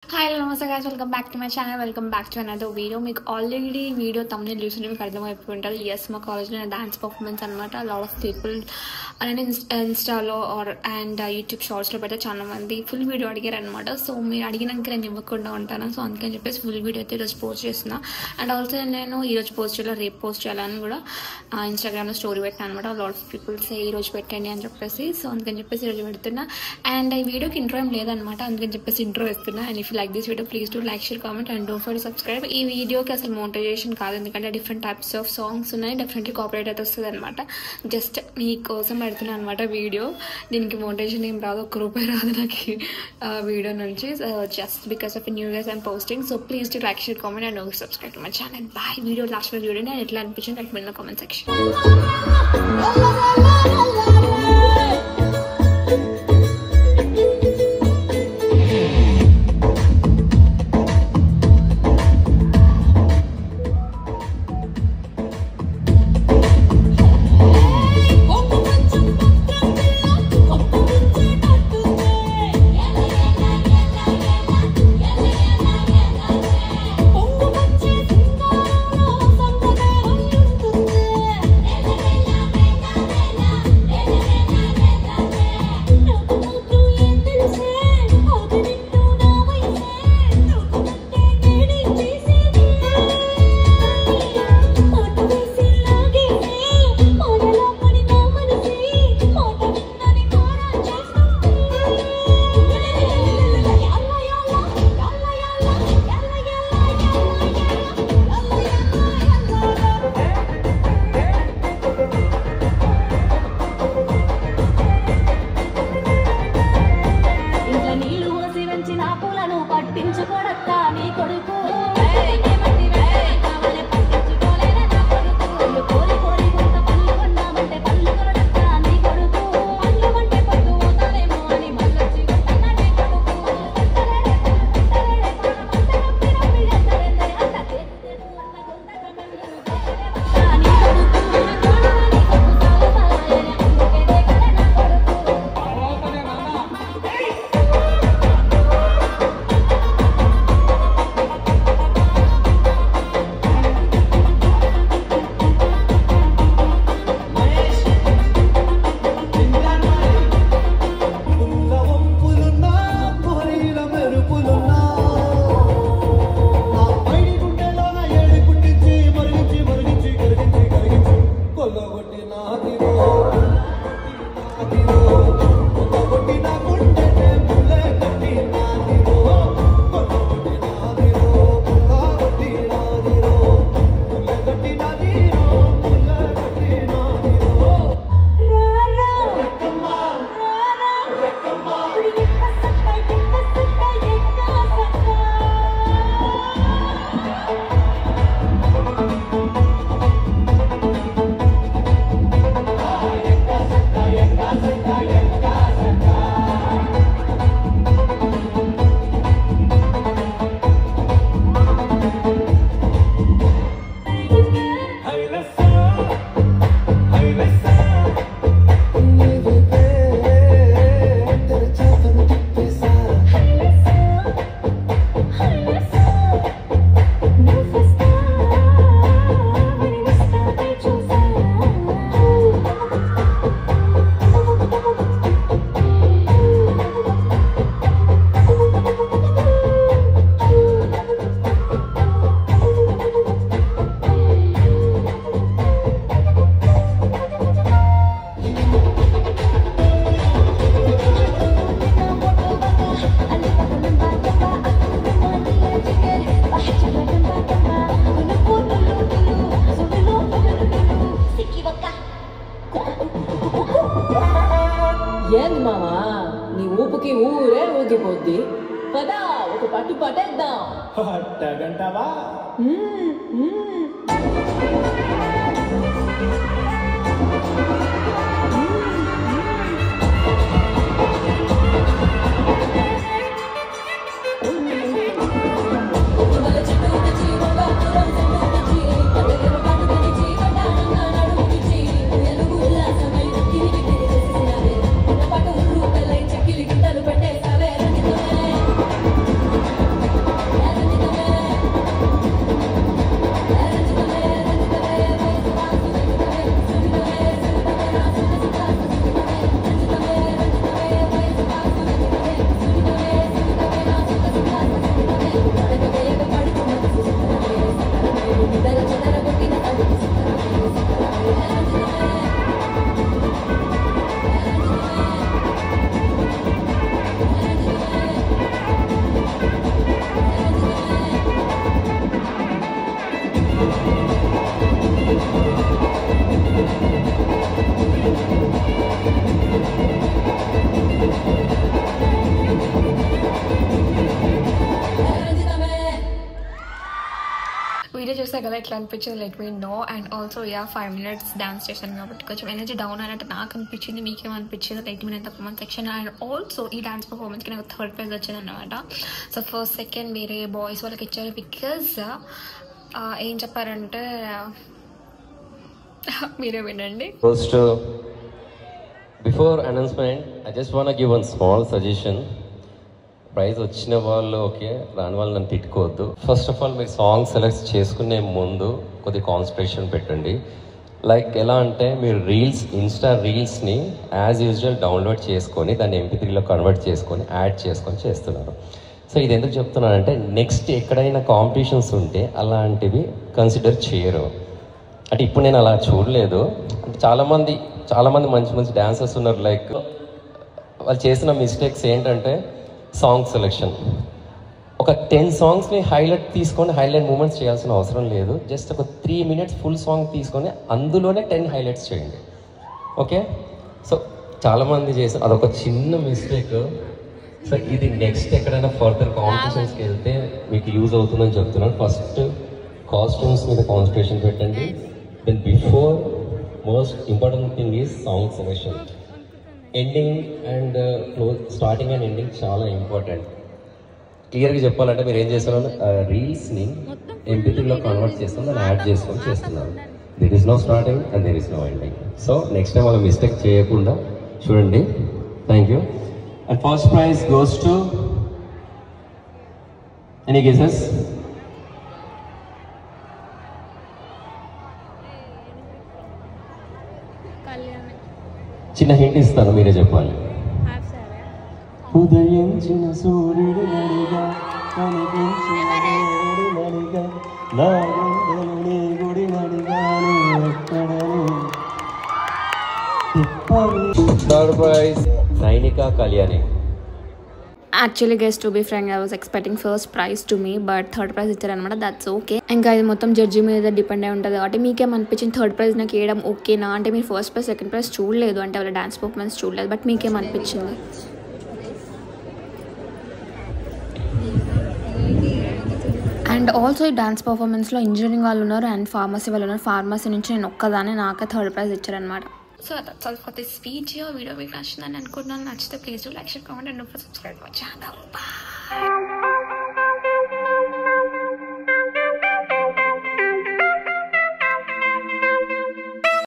Hi, hello, namaste guys. Welcome back to my channel. Welcome back to another video. మీకు already video thumbnail చూసి మీకు అర్థమైపోయి ఉంటుంది. Yes, మా కాలేజ్లో డాన్స్ పర్ఫార్మెన్స్ అనమాట. లాట్ ఆఫ్ పీపుల్ అలానే ఇన్స్టాలో అండ్ యూట్యూబ్ షార్ట్స్లో పెడితే చాలా మంది ఫుల్ వీడియో అడిగారు అనమాట. సో మీరు అడిగినాక నేను ఇవ్వకుండా ఉంటాను. సో అందుకని చెప్పేసి ఫుల్ వీడియో అయితే ఈరోజు పోస్ట్ చేస్తున్నా. అండ్ ఆల్సో నేను ఈరోజు పోస్ట్ చేయాలి, రేపు పోస్ట్ చేయాలని కూడా ఇన్స్టాగ్రామ్లో స్టోరీ పెట్టాను అనమాట. లాట్ ఆఫ్ పీపుల్స్ ఈరోజు పెట్టండి అని చెప్పేసి. సో అందుకని చెప్పేసి ఈరోజు పెడుతున్నా. అండ్ ఈ వీడియోకి ఇంట్రో ఏం లేదనమాట, అందుకని చెప్పేసి ఇంట్రో వేస్తున్నా. And if like this video, please do like, share, comment and don't forget to subscribe. ఈ వీడియోకి అసలు మోనిటైజేషన్ కాదు, ఎందుకంటే డిఫరెంట్ టైప్స్ ఆఫ్ సాంగ్స్ ఉన్నాయి. డెఫినెట్లీ కాపీరైట్ అయితే వస్తుంది అనమాట. జస్ట్ మీకోసం పెడుతున్నాను అనమాట వీడియో. దీనికి మోనిటైజేషన్ ఏం రాదు, ₹1 రాదు నాకు వీడియో నుంచి. Just because of new years and posting. So please do like, share, comment and don't subscribe to my channel. Bye. Video last వరకు చూడండి అండ్ ఎట్లా అనిపించింది లైక్ మీ కామెంట్ సెక్షన్. ఏంది మామా నీ ఊపుకి ఊరే ఊగిపోద్ది. పదా ఒక పట్టు పట్టేద్దాం. అట్టగంటావా? చూసా కదా ఎట్లా అనిపించింది let me know. And also 5 minutes dance చేశాను కాబట్టి కొంచెం ఎనర్జీ డౌన్ అయినట్టు నాకు అనిపించింది. మీకేమనిపించింది let me know comment section. And also ఈ డాన్స్ పర్ఫార్మెన్స్కి నాకు 3rd prize వచ్చింది అనమాట. సో ఫస్ట్ సెకండ్ వేరే బాయ్స్ వాళ్ళకి ఇచ్చారు. బికాజ్ ఏం చెప్పారంటే మీరే వినండి. First, before announcement, I just want to give one small suggestion. Prize వచ్చిన వాళ్ళు ఓకే, రాని వాళ్ళు నన్ను తిట్టుకోవద్దు. ఫస్ట్ ఆఫ్ ఆల్ మీరు సాంగ్ సెలెక్ట్ చేసుకునే ముందు కొద్దిగా కాన్సన్ట్రేషన్ పెట్టండి. లైక్ ఎలా అంటే మీరు ఇన్స్టా రీల్స్ని యాజ్ యూజువల్ డౌన్లోడ్ చేసుకొని దాన్ని MP3లో కన్వర్ట్ చేసుకొని యాడ్ చేసుకొని చేస్తున్నారు. సో ఇది ఎందుకు చెప్తున్నానంటే నెక్స్ట్ ఎక్కడైనా కాంపిటీషన్స్ ఉంటే అలాంటివి కన్సిడర్ చేయరు. అంటే ఇప్పుడు నేను అలా చూడలేదు. అంటే చాలామంది మంచి డాన్సర్స్ ఉన్నారు. లైక్ వాళ్ళు చేసిన మిస్టేక్స్ ఏంటంటే సాంగ్ సెలెక్షన్. ఒక 10 songsని హైలైట్ మూమెంట్స్ చేయాల్సిన అవసరం లేదు. జస్ట్ ఒక 3 minutes ఫుల్ సాంగ్ తీసుకొని అందులోనే 10 highlights చేయండి. ఓకే, సో చాలామంది చేసిన అదొక చిన్న మిస్టేక్. సో ఇది నెక్స్ట్ ఎక్కడైనా ఫర్దర్ కాంపిటీషన్స్కి వెళ్తే మీకు యూజ్ అవుతుందని చెప్తున్నాను. ఫస్ట్ కాస్ట్యూమ్స్ మీద కాన్సన్ట్రేషన్ పెట్టండి. Then before most important thing is song selection. Ending and starting and ending చాలా ఇంపార్టెంట్. క్లియర్గా చెప్పాలంటే మీరు ఏం చేస్తున్నారు, రీల్స్ని MP3లో కన్వర్ట్ చేసుకొని దాన్ని యాడ్ చేసుకొని చేస్తున్నారు. There is no starting and there is no ending. So next time అలా మిస్టేక్ చేయకుండా చూడండి. Thank you. And first prize goes to any guesses? చిన్న హింట్ ఇస్తాను, మీరే చెప్పాలి. ఉదయించిన సూర్యుడు నడిగా కనిపించిన నడిగా నా గుండెలు నీ గుడి నడిగాను ఎక్కడని. Third prize Nainika Kalyani. Actually గెస్ to be frank, I was expecting first prize to me, but 3rd prize ఇచ్చారనమాట. That's okay. ఇంకా ఇది మొత్తం జడ్జి మీద డిపెండ్ అయి ఉంటుంది కాబట్టి మీకేమనిపించింది 3rd prize నాకు వేయడం ఓకేనా? అంటే మీరు 1st prize 2nd prize చూడలేదు, అంటే వాళ్ళ డాన్స్ పర్ఫార్మెన్స్ చూడలేదు, బట్ మీకేమనిపించింది? అండ్ ఆల్సో ఈ డాన్స్ పర్ఫార్మెన్స్లో ఇంజనీరింగ్ వాళ్ళు ఉన్నారు అండ్ ఫార్మసీ వాళ్ళు ఉన్నారు. ఫార్మసీ నుంచి నేను ఒక్కదానే, నాకే 3rd prize ఇచ్చారనమాట. So that's all for this video మీకు నచ్చిందని అనుకుంటున్నాను. నచ్చితే please do like, share, comment and subscribe my channel. Bye.